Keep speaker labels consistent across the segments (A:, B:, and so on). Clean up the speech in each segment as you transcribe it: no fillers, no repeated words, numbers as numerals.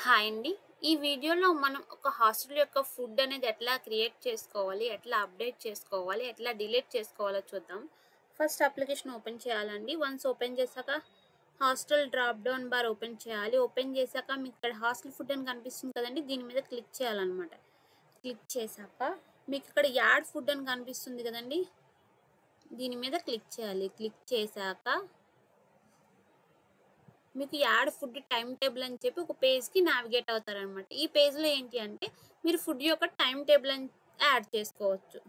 A: Hi అండి. ఈ వీడియోలో మనం ఒక హాస్టల్ యొక్క ఫుడ్ అనేది ఎట్లా క్రియేట్ చేసుకోవాలి, ఎట్లా అప్డేట్ చేసుకోవాలి, ఎట్లా డిలీట్ చేసుకోవాలో చూద్దాం. ఫస్ట్ అప్లికేషన్ ఓపెన్ చేయాలండి. వన్స్ ఓపెన్ చేశాక hostel drop down bar open చేయాలి. ఓపెన్ చేశాక మీకు ఇక్కడ హాస్టల్ ఫుడ్ అని కనిపిస్తుంది కదండి, దీని మీద క్లిక్ చేయాలన్నమాట. క్లిక్ చేశాక మీకు ఇక్కడ యాడ్ ఫుడ్ అని కనిపిస్తుంది కదండి, దీని మీద క్లిక్ చేయాలి. క్లిక్ చేశాక మీకు యాడ్ ఫుడ్ టైమ్ టేబుల్ అని చెప్పి ఒక పేజ్కి నావిగేట్ అవుతారనమాట. ఈ పేజ్లో ఏంటి అంటే మీరు ఫుడ్ యొక్క టైం టేబుల్ అని యాడ్ చేసుకోవచ్చు.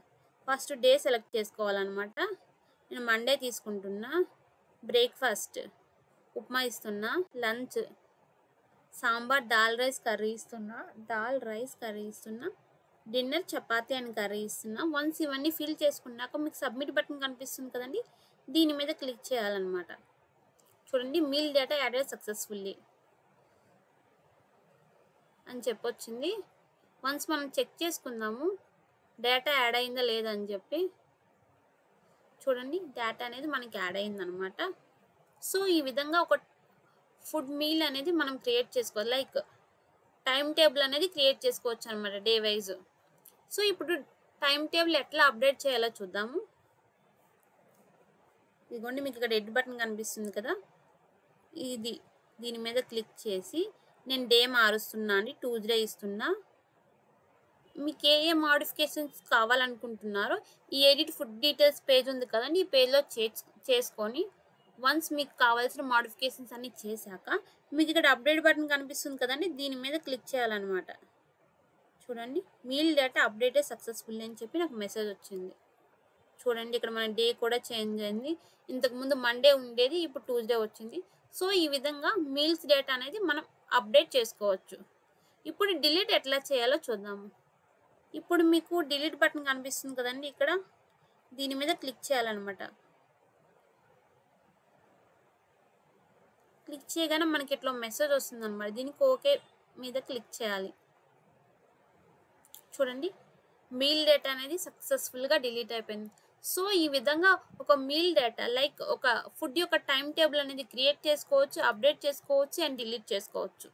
A: ఫస్ట్ డే సెలెక్ట్ చేసుకోవాలన్నమాట. నేను మండే తీసుకుంటున్నా. బ్రేక్ఫాస్ట్ ఉప్మా ఇస్తున్నా. Lunch sambar dal rice curry ఇస్తున్నా. డిన్నర్ చపాతీ అండ్ కర్రీ ఇస్తున్నా. వన్స్ ఇవన్నీ ఫిల్ చేసుకున్నాక మీకు సబ్మిట్ బటన్ కనిపిస్తుంది కదండి, దీని మీద క్లిక్ చేయాలన్నమాట. చూడండి, మీల్ డేటా యాడెడ్ సక్సెస్ఫుల్లీ అని చెప్పొచ్చింది. వన్స్ మనం చెక్ చేసుకుందాము డేటా యాడ్ అయిందా లేదా అని చెప్పి. చూడండి, డేటా అనేది మనకి యాడ్ అయిందనమాట. సో ఈ విధంగా ఒక ఫుడ్ మీల్ అనేది మనం క్రియేట్ చేసుకోవాలి. లైక్ టైం టేబుల్ అనేది క్రియేట్ చేసుకోవచ్చు అనమాట, డే వైజ్. సో ఇప్పుడు టైం టేబుల్ ఎట్లా అప్డేట్ చేయాలో చూద్దాము. ఇదిగోండి, మీకు ఇక్కడ రెడ్ బటన్ కనిపిస్తుంది కదా, దీని మీద క్లిక్ చేసి నేను డే మారుస్తున్నా అండి. ట్యూస్డే ఇస్తున్నా. మీకు ఏ మోడిఫికేషన్స్ కావాలనుకుంటున్నారో ఈ ఎడిట్ ఫుడ్ డీటెయిల్స్ పేజ్ ఉంది కదండి, ఈ పేజ్లో చేసుకొని వన్స్ మీకు కావాల్సిన మోడిఫికేషన్స్ అన్నీ చేశాక మీకు ఇక్కడ అప్డేట్ బటన్ కనిపిస్తుంది కదండి, దీని మీద క్లిక్ చేయాలన్నమాట. చూడండి, మీల్ డేటా అప్డేటెడ్ సక్సెస్ఫుల్ అని చెప్పి నాకు మెసేజ్ వచ్చింది. చూడండి, ఇక్కడ మన డే కూడా చేంజ్ అయింది. ఇంతకుముందు మండే ఉండేది, ఇప్పుడు ట్యూస్డే వచ్చింది. సో ఈ విధంగా మీల్స్ డేటా అనేది మనం అప్డేట్ చేసుకోవచ్చు. ఇప్పుడు డిలీట్ ఎట్లా చేయాలో చూద్దాము. ఇప్పుడు మీకు డిలీట్ బటన్ కనిపిస్తుంది కదండి, ఇక్కడ దీని మీద క్లిక్ చేయాలన్నమాట. క్లిక్ చేయగానే మనకి ఇట్లా మెసేజ్ వస్తుంది అనమాట. దీనికి ఓకే మీద క్లిక్ చేయాలి. చూడండి, మీల్ డేటా అనేది సక్సెస్ఫుల్గా డిలీట్ అయిపోయింది. సో ఈ విధంగా ఒక మీల్ డేటా లైక్ ఒక ఫుడ్ యొక్క టైం టేబుల్ అనేది క్రియేట్ చేసుకోవచ్చు, అప్డేట్ చేసుకోవచ్చు అండ్ డిలీట్ చేసుకోవచ్చు.